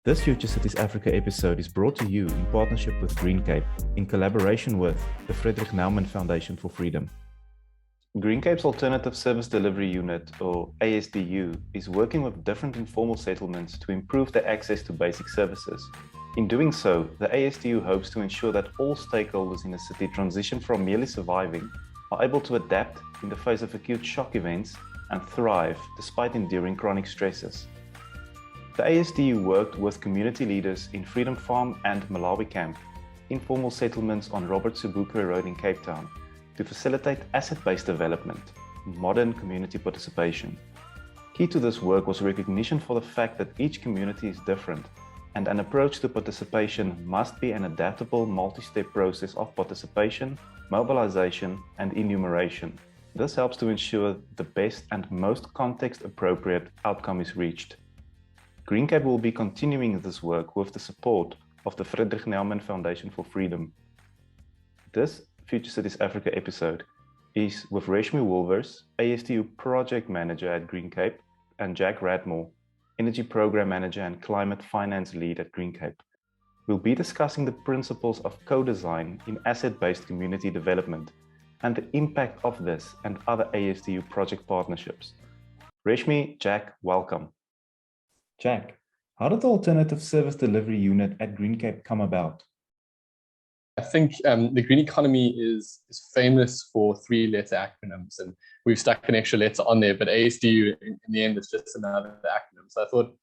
This Future Cities Africa episode is brought to you in partnership with GreenCape, in collaboration with the Friedrich Naumann Foundation for Freedom. GreenCape's Alternative Service Delivery Unit, or ASDU, is working with different informal settlements to improve their access to basic services. In doing so, the ASDU hopes to ensure that all stakeholders in a city transition from merely surviving are able to adapt in the face of acute shock events and thrive despite enduring chronic stresses. The ASDU worked with community leaders in Freedom Farm and Malawi Camp, informal settlements on Robert Sobukwe Road in Cape Town, to facilitate asset-based development, modern community participation. Key to this work was recognition for the fact that each community is different, and an approach to participation must be an adaptable multi-step process of participation, mobilization, and enumeration. This helps to ensure the best and most context-appropriate outcome is reached. GreenCape will be continuing this work with the support of the Friedrich Naumann Foundation for Freedom. This Future Cities Africa episode is with Reshmi Wolvers, ASDU Project Manager at GreenCape, and Jack Radmore, Energy Program Manager and Climate Finance Lead at GreenCape. We'll be discussing the principles of co-design in asset-based community development and the impact of this and other ASDU project partnerships. Reshmi, Jack, welcome. Jack, how did the Alternative Service Delivery Unit at GreenCape come about? I think the green economy is famous for three-letter acronyms, and we've stuck an extra letter on there, but ASDU in the end is just another acronym. So I thought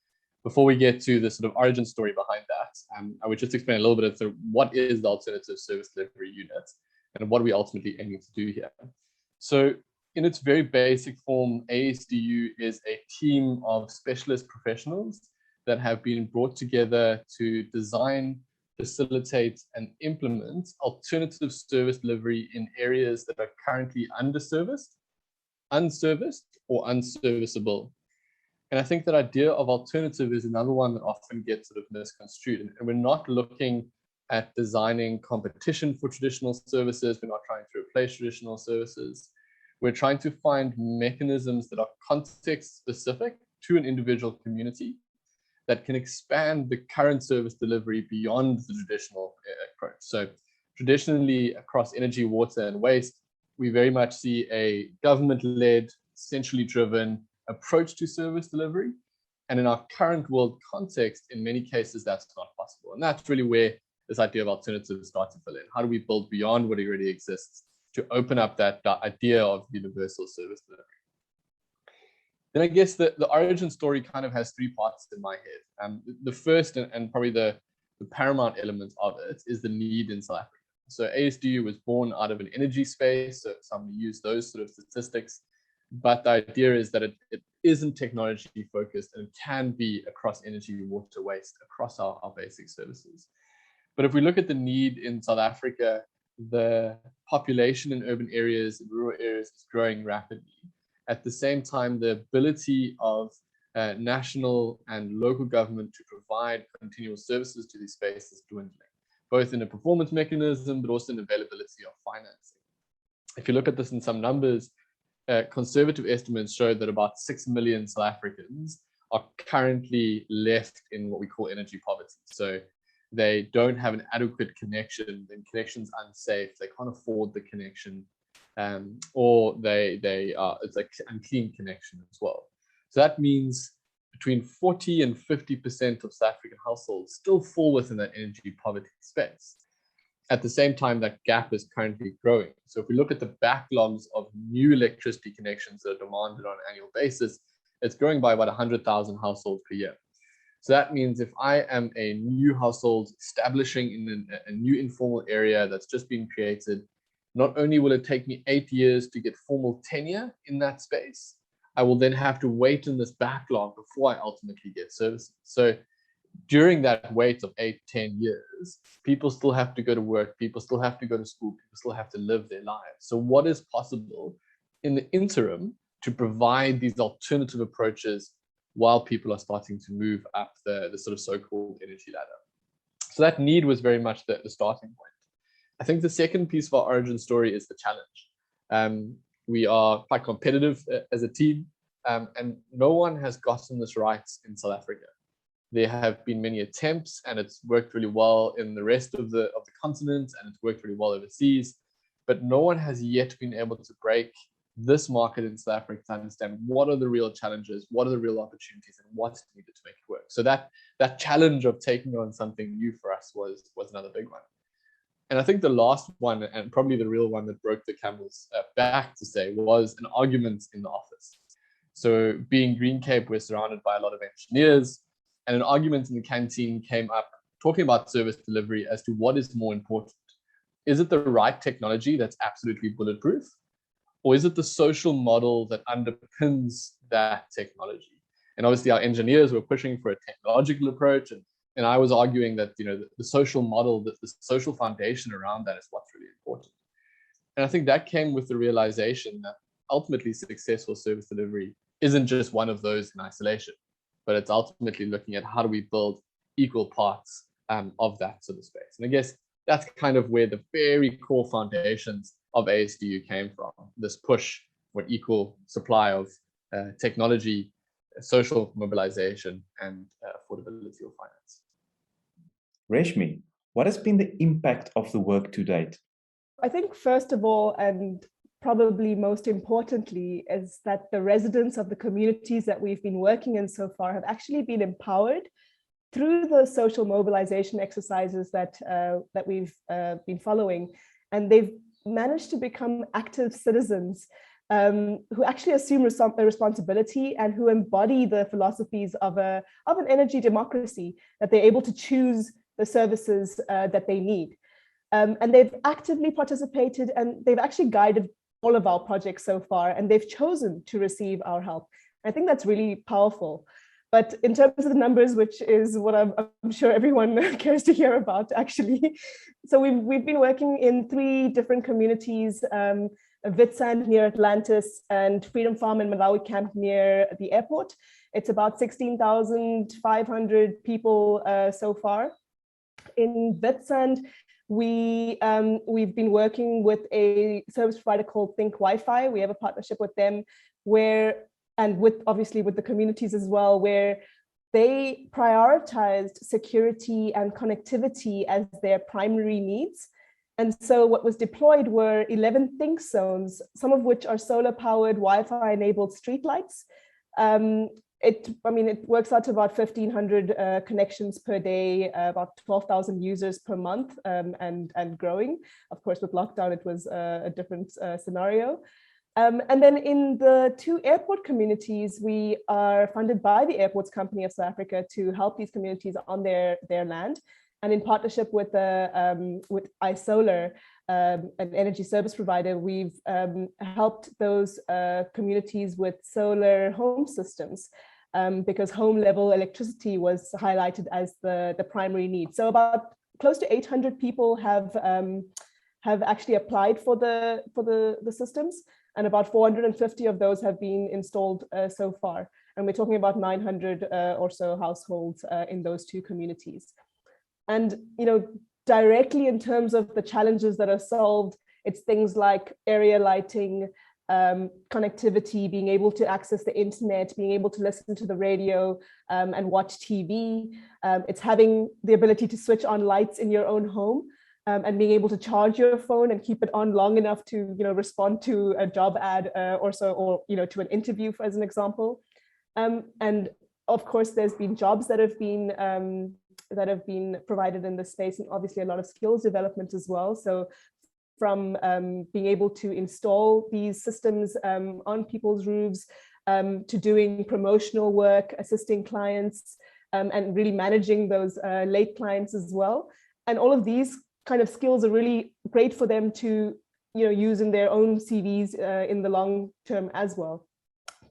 before we get to the sort of origin story behind that, I would just explain a little bit of sort of what is the Alternative Service Delivery Unit and what are we ultimately aiming to do here. So in its very basic form, ASDU is a team of specialist professionals that have been brought together to design, facilitate, and implement alternative service delivery in areas that are currently underserviced, unserviced, or unserviceable. And I think that idea of alternative is another one that often gets sort of misconstrued. And we're not looking at designing competition for traditional services. We're not trying to replace traditional services. We're trying to find mechanisms that are context specific to an individual community that can expand the current service delivery beyond the traditional approach. So traditionally across energy, water, and waste, we very much see a government-led, centrally driven approach to service delivery. And in our current world context, in many cases, that's not possible. And that's really where this idea of alternatives starts to fill in. How do we build beyond what already exists to open up that idea of universal service delivery? Then I guess the origin story kind of has three parts in my head. The first and probably the paramount element of it is the need in South Africa. So ASDU was born out of an energy space, so some use those sort of statistics, but the idea is that it isn't technology focused and it can be across energy, water, waste, across our basic services. But if we look at the need in South Africa, the population in urban areas and rural areas is growing rapidly. At the same time, the ability of national and local government to provide continual services to these spaces is dwindling, both in a performance mechanism, but also in availability of financing. If you look at this in some numbers, conservative estimates show that about 6 million South Africans are currently left in what we call energy poverty. So they don't have an adequate connection, the connection's unsafe, they can't afford the connection, or it's like unclean connection as well. So that means between 40 and 50% of South African households still fall within that energy poverty space. At the same time, that gap is currently growing. So if we look at the backlogs of new electricity connections that are demanded on an annual basis, it's growing by about 100,000 households per year. So that means if I am a new household establishing in a new informal area that's just been created, not only will it take me 8 years to get formal tenure in that space, I will then have to wait in this backlog before I ultimately get services. So during that wait of 8-10 years, people still have to go to work, people still have to go to school, people still have to live their lives. So what is possible in the interim to provide these alternative approaches while people are starting to move up the sort of so-called energy ladder? So that need was very much the starting point. I think the second piece of our origin story is the challenge. We are quite competitive as a team, and no one has gotten this right in South Africa. There have been many attempts, and it's worked really well in the rest of the continent, and it's worked really well overseas. But no one has yet been able to break this market in South Africa to understand what are the real challenges, what are the real opportunities, and what's needed to make it work. So that challenge of taking on something new for us was another big one. And I think the last one, and probably the real one that broke the camel's back, to say, was an argument in the office. So being GreenCape, we're surrounded by a lot of engineers, and an argument in the canteen came up talking about service delivery as to what is more important. Is it the right technology that's absolutely bulletproof? Or is it the social model that underpins that technology? And obviously our engineers were pushing for a technological approach, and I was arguing that the social model, that the social foundation around that is what's really important. And I think that came with the realization that ultimately successful service delivery isn't just one of those in isolation, but it's ultimately looking at how do we build equal parts of that sort of space. And I guess that's kind of where the very core foundations of ASDU came from, this push for equal supply of technology, social mobilization, and affordability of finance. Reshmi, what has been the impact of the work to date? I think first of all, and probably most importantly, is that the residents of the communities that we've been working in so far have actually been empowered through the social mobilization exercises that we've been following, and they've managed to become active citizens who actually assume responsibility and who embody the philosophies of an energy democracy, that they're able to choose the services that they need. And they've actively participated, and they've actually guided all of our projects so far, and they've chosen to receive our help. I think that's really powerful. But in terms of the numbers, which is what I'm sure everyone cares to hear about, actually. So we've been working in 3 different communities, Witsand near Atlantis and Freedom Farm in Malawi camp near the airport. It's about 16,500 people so far. In Witsand, we've been working with a service provider called Think Wi-Fi. We have a partnership with them and obviously with the communities as well, where they prioritized security and connectivity as their primary needs. And so what was deployed were 11 think zones, some of which are solar powered, Wi-Fi enabled streetlights. It works out to about 1,500 connections per day, about 12,000 users per month, and growing. Of course, with lockdown, it was a different scenario. And then in the 2 airport communities, we are funded by the Airports Company of South Africa to help these communities on their land. And in partnership with iSolar, an energy service provider, we've helped those communities with solar home systems, because home level electricity was highlighted as the primary need. So about close to 800 people have actually applied for the systems, and about 450 of those have been installed so far. And we're talking about 900 or so households in those 2 communities. And directly in terms of the challenges that are solved, it's things like area lighting, connectivity, being able to access the internet, being able to listen to the radio and watch TV. It's having the ability to switch on lights in your own home, and being able to charge your phone and keep it on long enough to respond to a job ad or to an interview, as an example. And of course, there's been jobs that have been provided in this space, and obviously a lot of skills development as well. So from being able to install these systems on people's roofs, to doing promotional work, assisting clients, and really managing those late clients as well. And all of these kind of skills are really great for them to use in their own CVs in the long term as well.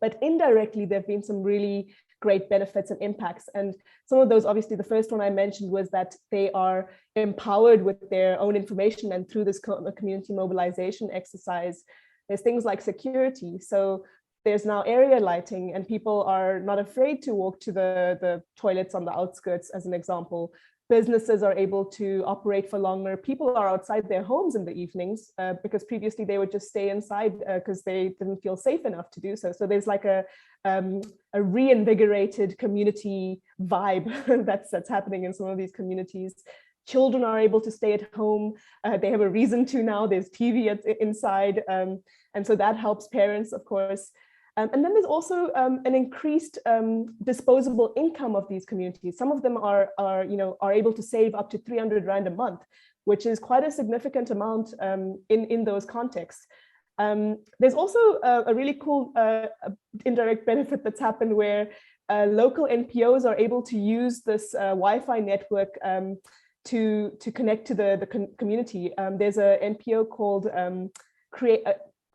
But indirectly, there have been some really great benefits and impacts. And some of those, obviously, the first one I mentioned was that they are empowered with their own information. And through this community mobilization exercise, there's things like security. So there's now area lighting, and people are not afraid to walk to the toilets on the outskirts, as an example. Businesses are able to operate for longer. People are outside their homes in the evenings because previously they would just stay inside because they didn't feel safe enough to do so. So there's like a reinvigorated community vibe that's happening in some of these communities. Children are able to stay at home. They have a reason to now. There's TV inside. And so that helps parents, of course. And then there's also an increased disposable income of these communities. Some of them are able to save up to 300 Rand a month, which is quite a significant amount in those contexts. There's also a really cool indirect benefit that's happened where local NPOs are able to use this Wi-Fi network to connect to the community. There's an NPO called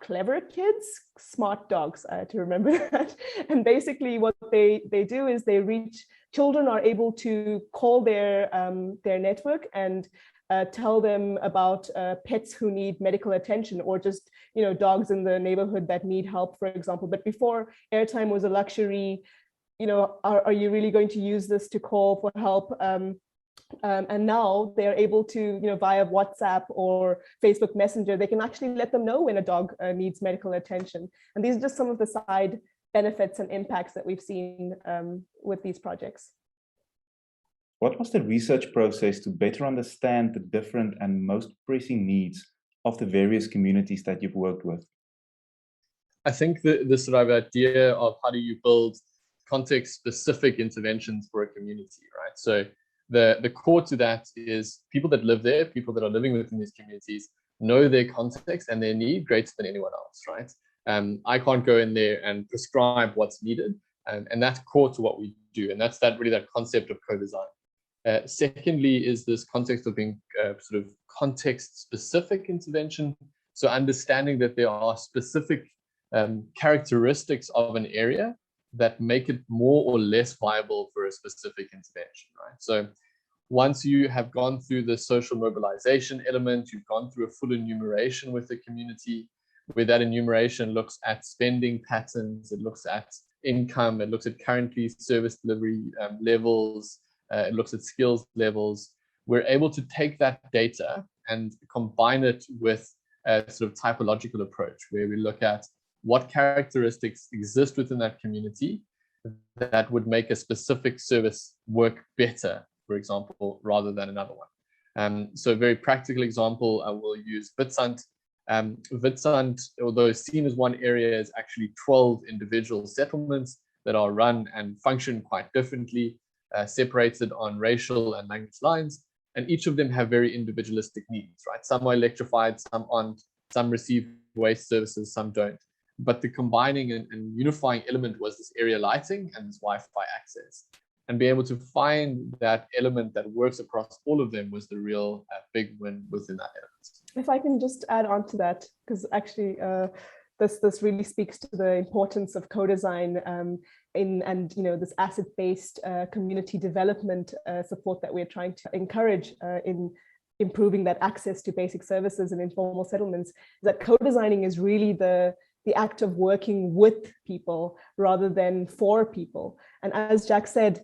Clever Kids, Smart Dogs, I had to remember that. And basically what they do is children are able to call their network and tell them about pets who need medical attention, or just, dogs in the neighborhood that need help, for example. But before, airtime was a luxury. Are you really going to use this to call for help? And now they're able to, via WhatsApp or Facebook Messenger, they can actually let them know when a dog needs medical attention. And these are just some of the side benefits and impacts that we've seen with these projects. What was the research process to better understand the different and most pressing needs of the various communities that you've worked with? I think this sort of idea of how do you build context-specific interventions for a community, right? So the core to that is people that live there, people that are living within these communities, know their context and their need greater than anyone else, right? I can't go in there and prescribe what's needed, and that's core to what we do, and that's really that concept of co-design. Secondly is this context of being sort of context-specific intervention, so understanding that there are specific characteristics of an area that make it more or less viable for a specific intervention, right? So once you have gone through the social mobilization element, you've gone through a full enumeration with the community, where that enumeration looks at spending patterns, it looks at income, it looks at currently service delivery levels, it looks at skills levels. We're able to take that data and combine it with a sort of typological approach, where we look at what characteristics exist within that community that would make a specific service work better, for example, rather than another one. So a very practical example, I will use Witstrand. Witstrand, although seen as one area, is actually 12 individual settlements that are run and function quite differently, separated on racial and language lines, and each of them have very individualistic needs, right? Some are electrified, some aren't, some receive waste services, some don't. But the combining and unifying element was this area lighting and this Wi-Fi access. And being able to find that element that works across all of them was the real big win within that element. If I can just add on to that, because actually this really speaks to the importance of co-design and this asset-based community development support that we're trying to encourage in improving that access to basic services and informal settlements. That co-designing is really the act of working with people rather than for people. And as Jack said,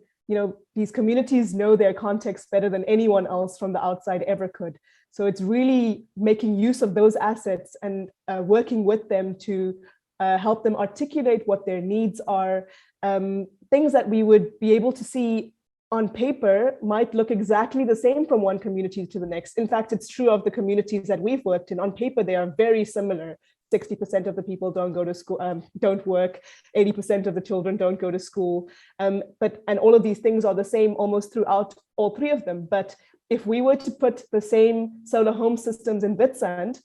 these communities know their context better than anyone else from the outside ever could. So it's really making use of those assets and working with them to help them articulate what their needs are. Things that we would be able to see on paper might look exactly the same from one community to the next. In fact, it's true of the communities that we've worked in. On paper, they are very similar. 60% of the people don't go to school, don't work, 80% of the children don't go to school. And all of these things are the same almost throughout all three of them. But if we were to put the same solar home systems in Witstrand,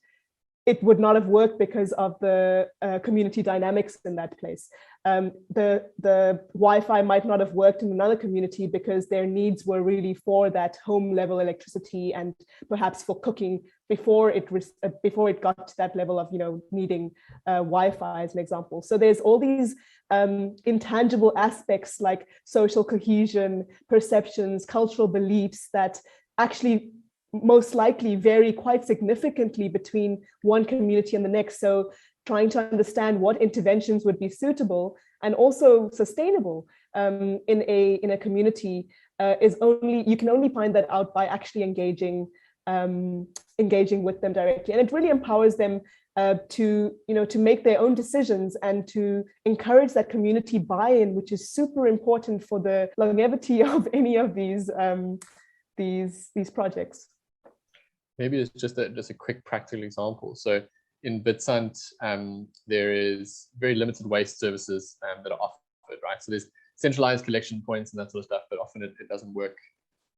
it would not have worked because of the community dynamics in that place. The Wi-Fi might not have worked in another community because their needs were really for that home level electricity and perhaps for cooking before it got to that level of needing Wi-Fi as an example. So there's all these intangible aspects like social cohesion, perceptions, cultural beliefs that actually most likely vary quite significantly between one community and the next. So trying to understand what interventions would be suitable and also sustainable in a community you can only find that out by actually engaging with them directly. And it really empowers them to make their own decisions and to encourage that community buy-in, which is super important for the longevity of any of these projects. Maybe it's just a quick practical example. So in Bitsant, there is very limited waste services that are offered, right? So there's centralized collection points and that sort of stuff, but often it doesn't work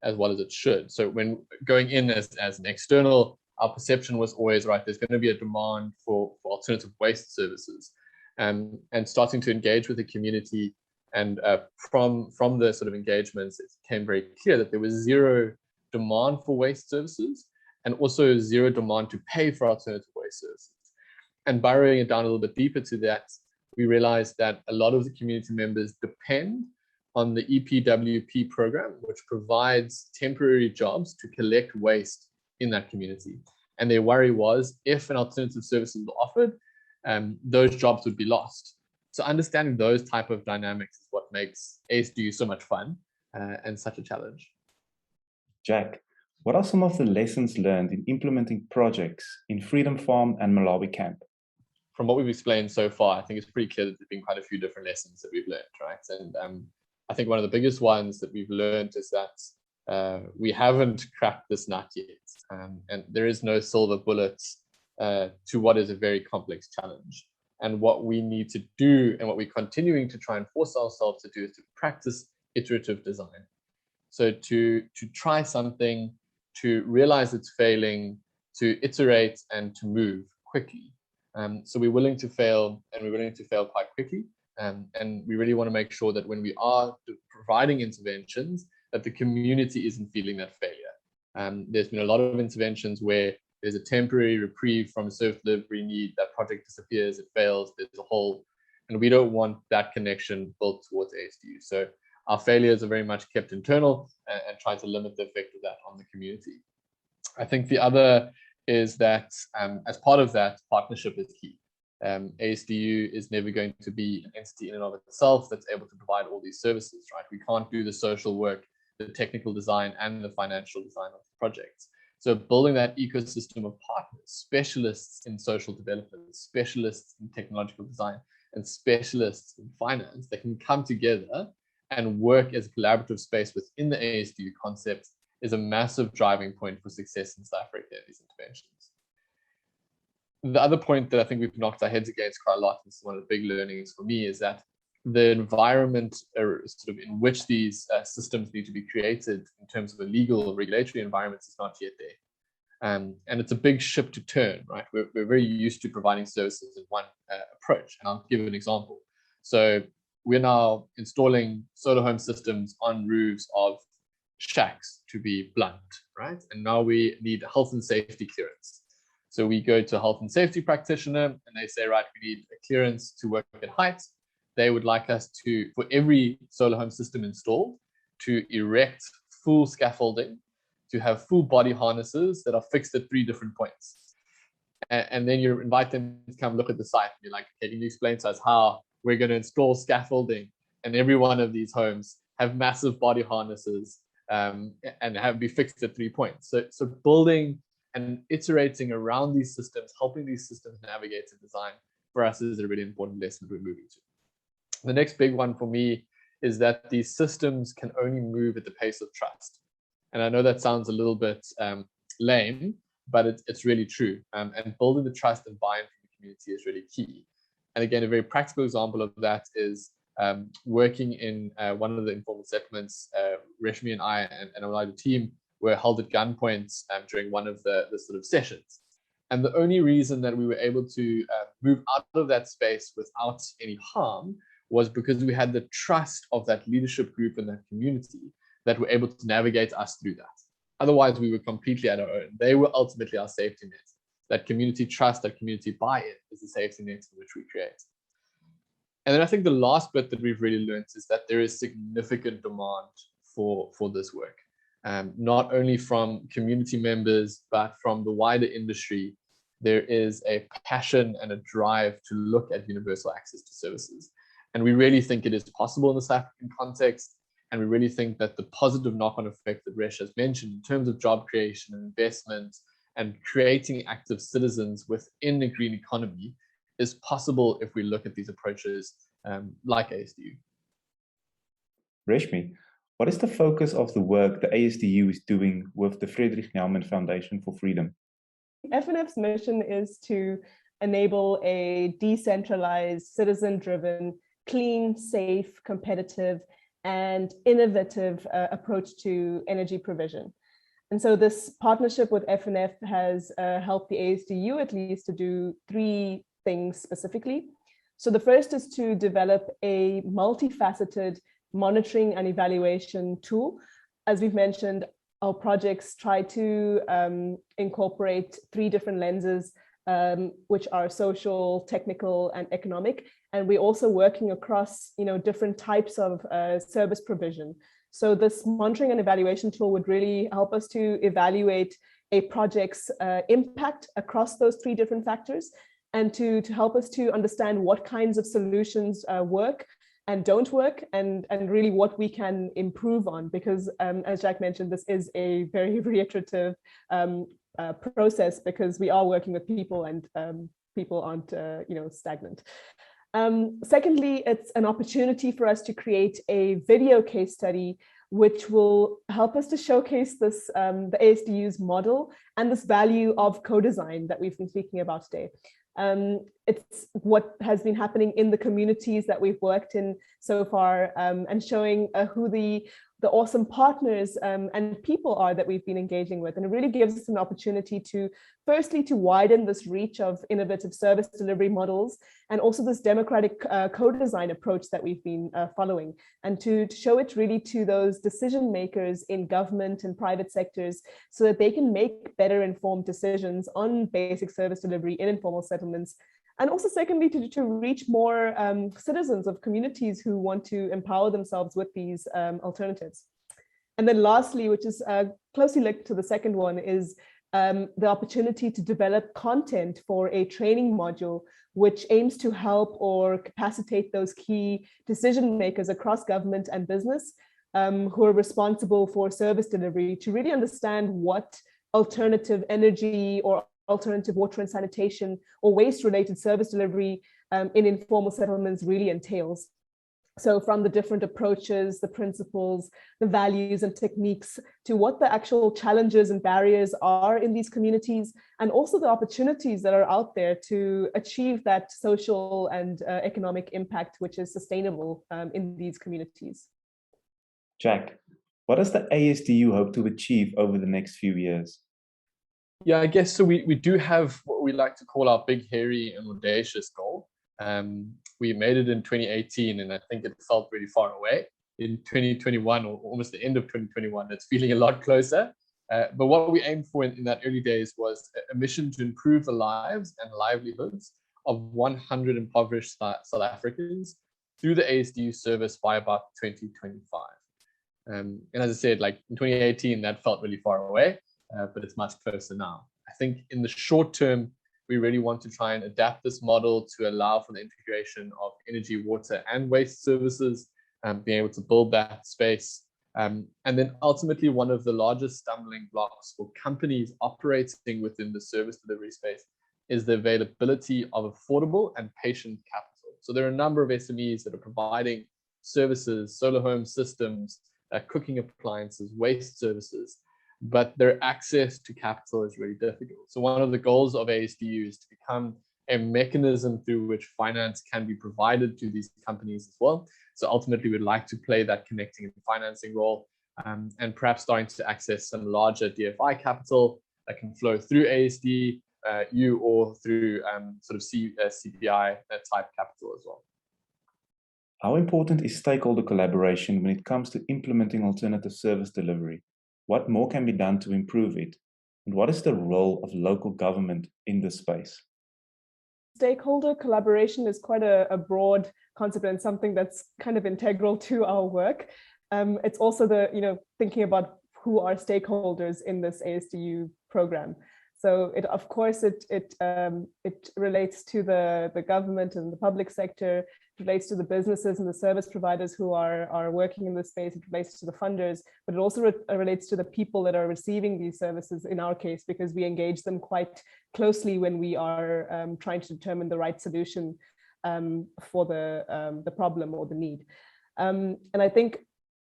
as well as it should. So when going in as an external, our perception was always, right, there's going to be a demand for alternative waste services, and starting to engage with the community. And from the sort of engagements, it became very clear that there was zero demand for waste services and also zero demand to pay for alternative waste services. And burrowing it down a little bit deeper to that, we realized that a lot of the community members depend on the EPWP program, which provides temporary jobs to collect waste in that community. And their worry was, if an alternative services were offered, those jobs would be lost. So understanding those type of dynamics is what makes ASDU so much fun and such a challenge. Jack, what are some of the lessons learned in implementing projects in Freedom Farm and Malawi Camp? From what we've explained so far, I think it's pretty clear that there's been quite a few different lessons that we've learned, right? And I think one of the biggest ones that we've learned is that we haven't cracked this nut yet. And there is no silver bullet to what is a very complex challenge. And what we need to do and what we're continuing to try and force ourselves to do is to practice iterative design. So to try something, to realize it's failing, to iterate and to move quickly. So we're willing to fail, and we're willing to fail quite quickly. And we really want to make sure that when we are providing interventions, that the community isn't feeling that failure. There's been a lot of interventions where there's a temporary reprieve from a service delivery need, that project disappears, it fails, there's a hole, and we don't want that connection built towards ASDU. So our failures are very much kept internal and try to limit the effect of that on the community. I think the other is that as part of that, partnership is key. ASDU is never going to be an entity in and of itself that's able to provide all these services, right? We can't do the social work, the technical design, and the financial design of the projects. So building that ecosystem of partners, specialists in social development, specialists in technological design, and specialists in finance that can come together and work as a collaborative space within the ASDU concept is a massive driving point for success in South Africa in these interventions. The other point that I think we've knocked our heads against quite a lot, and this is one of the big learnings for me, is that the environment sort of in which these systems need to be created in terms of a legal regulatory environment is not yet there. And it's a big ship to turn, right? We're very used to providing services in one approach. And I'll give an example. So we're now installing solar home systems on roofs of shacks, to be blunt, right? And now we need a health and safety clearance. So we go to a health and safety practitioner and they say, right, we need a clearance to work at height. They would like us to, for every solar home system installed, to erect full scaffolding, to have full body harnesses that are fixed at 3 different points. And then you invite them to come look at the site. And you're like, okay, can you explain to us how we're going to install scaffolding and every one of these homes have massive body harnesses and be fixed at 3 points. So building and iterating around these systems, helping these systems navigate and design, for us is a really important lesson we're moving to. The next big one for me is that these systems can only move at the pace of trust. And I know that sounds a little bit lame, but it's really true. And building the trust and buy-in from the community is really key. And again, a very practical example of that is working in one of the informal settlements. Reshmi and I and our team were held at gunpoint during one of the sort of sessions. And the only reason that we were able to move out of that space without any harm was because we had the trust of that leadership group and that community that were able to navigate us through that. Otherwise, we were completely at our own. They were ultimately our safety net. That community trust, that community buy-in is the safety net in which we create. And then I think the last bit that we've really learned is that there is significant demand for this work, not only from community members, but from the wider industry. there is a passion and a drive to look at universal access to services. And we really think it is possible in the South African context. And we really think that the positive knock-on effect that Resh has mentioned in terms of job creation and investment and creating active citizens within the green economy is possible if we look at these approaches like ASDU. Reshmi, what is the focus of the work the ASDU is doing with the Friedrich Naumann Foundation for Freedom? FNF's mission is to enable a decentralized, citizen-driven, clean, safe, competitive, and innovative approach to energy provision. And so this partnership with FNF has helped the ASDU at least to do three things specifically. So the first is to develop a multifaceted monitoring and evaluation tool. As we've mentioned, our projects try to incorporate three different lenses, which are social, technical, and economic. And we're also working across, different types of service provision. So this monitoring and evaluation tool would really help us to evaluate a project's impact across those three different factors, and to help us to understand what kinds of solutions work and don't work, and really what we can improve on, because as Jack mentioned, this is a very reiterative process, because we are working with people, and people aren't stagnant. Secondly, it's an opportunity for us to create a video case study which will help us to showcase this the ASDU's model and this value of co-design that we've been speaking about today. It's what has been happening in the communities that we've worked in so far, and showing who the awesome partners and people are that we've been engaging with. And it really gives us an opportunity to, firstly, to widen this reach of innovative service delivery models, and also this democratic co-design approach that we've been following, and to show it really to those decision makers in government and private sectors, so that they can make better informed decisions on basic service delivery in informal settlements. And also, secondly, to reach more citizens of communities who want to empower themselves with these alternatives. And then lastly, which is closely linked to the second one, is the opportunity to develop content for a training module, which aims to help or capacitate those key decision makers across government and business who are responsible for service delivery, to really understand what alternative energy or alternative water and sanitation or waste-related service delivery in informal settlements really entails. So from the different approaches, the principles, the values and techniques, to what the actual challenges and barriers are in these communities, and also the opportunities that are out there to achieve that social and economic impact which is sustainable in these communities. Jack, what does the ASDU hope to achieve over the next few years? Yeah, I guess so. We do have what we like to call our big, hairy and audacious goal. We made it in 2018, and I think it felt really far away. In 2021, or almost the end of 2021, it's feeling a lot closer. But what we aimed for in that early days was a mission to improve the lives and livelihoods of 100 impoverished South Africans through the ASDU service by about 2025. And as I said, like in 2018, that felt really far away. But it's much closer now. I think in the short term, we really want to try and adapt this model to allow for the integration of energy, water, and waste services, being able to build that space. And then ultimately, one of the largest stumbling blocks for companies operating within the service delivery space is the availability of affordable and patient capital. So there are a number of SMEs that are providing services, solar home systems, cooking appliances, waste services, but their access to capital is really difficult. So one of the goals of ASDU is to become a mechanism through which finance can be provided to these companies as well. So ultimately, we'd like to play that connecting and financing role, and perhaps starting to access some larger DFI capital that can flow through ASDU or through sort of CPI type capital as well. How important is stakeholder collaboration when it comes to implementing alternative service delivery? What more can be done to improve it? And what is the role of local government in this space? Stakeholder collaboration is quite a broad concept, and something that's kind of integral to our work. It's also thinking about who are stakeholders in this ASDU program. So of course it relates to the government and the public sector. It relates to the businesses and the service providers who are working in this space. It relates to the funders, but it also relates to the people that are receiving these services in our case, because we engage them quite closely when we are trying to determine the right solution for the problem or the need. And I think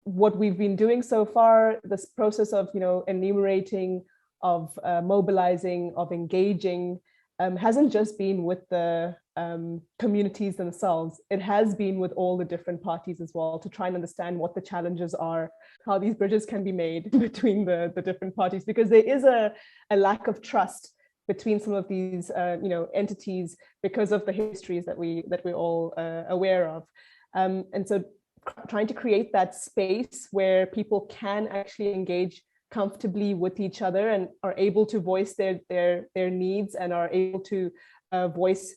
what we've been doing so far, this process of enumerating, of mobilizing, of engaging, hasn't just been with the communities themselves. It has been with all the different parties as well, to try and understand what the challenges are, how these bridges can be made between the different parties, because there is a lack of trust between some of these entities because of the histories that we're all aware of. And so trying to create that space where people can actually engage comfortably with each other and are able to voice their needs and are able to voice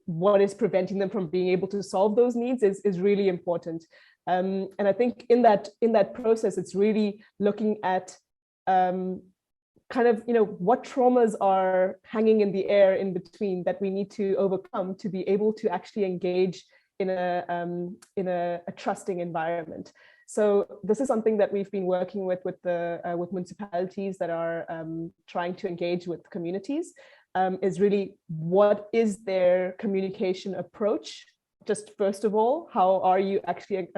what is preventing them from being able to solve those needs is really important. And I think in that process, it's really looking at kind of what traumas are hanging in the air in between that we need to overcome to be able to actually engage in a trusting environment. So this is something that we've been working with municipalities that are trying to engage with communities, is really what is their communication approach? Just first of all, how are you actually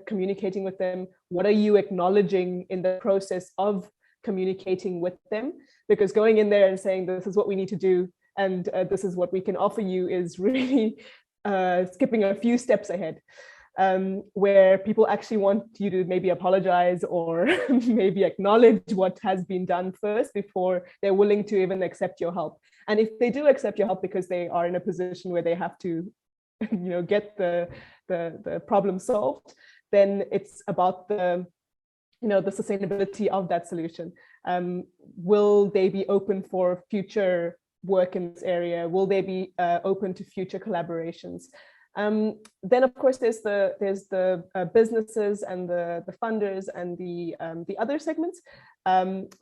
communicating with them? What are you acknowledging in the process of communicating with them? Because going in there and saying, this is what we need to do, and this is what we can offer you, is really skipping a few steps ahead, where people actually want you to maybe apologize or maybe acknowledge what has been done first before they're willing to even accept your help. And if they do accept your help because they are in a position where they have to get the problem solved, then it's about the sustainability of that solution. Will they be open for future work in this area? Will they be open to future collaborations? Then of course there's the businesses and the funders and the other segments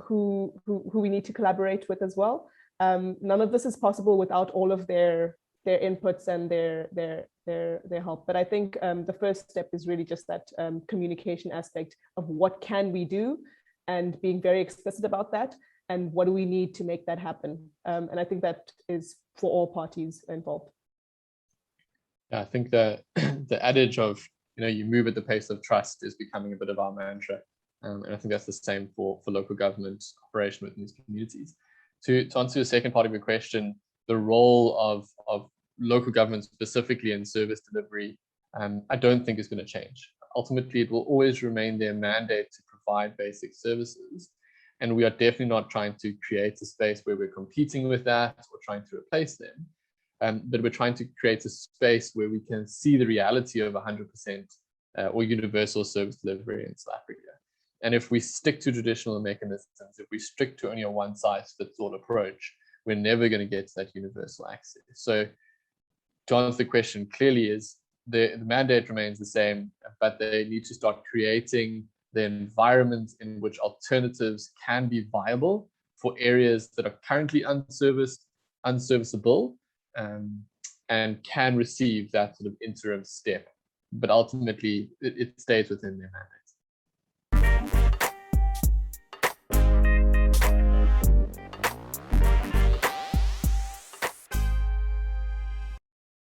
who we need to collaborate with as well. None of this is possible without all of their inputs and their help. But I think the first step is really just that communication aspect of what can we do, and being very explicit about that, and what do we need to make that happen. And I think that is for all parties involved. Yeah, I think the adage of you move at the pace of trust is becoming a bit of our mantra, and I think that's the same for local government operation within these communities. To answer the second part of your question, the role of local government specifically in service delivery, I don't think is going to change. Ultimately, it will always remain their mandate to provide basic services, and we are definitely not trying to create a space where we're competing with that or trying to replace them. But we're trying to create a space where we can see the reality of 100% or universal service delivery in South Africa. And if we stick to traditional mechanisms, if we stick to only a one-size-fits-all approach, we're never going to get to that universal access. So to answer the question clearly is the mandate remains the same, but they need to start creating the environment in which alternatives can be viable for areas that are currently unserviceable, and can receive that sort of interim step. But ultimately, it stays within their mandate.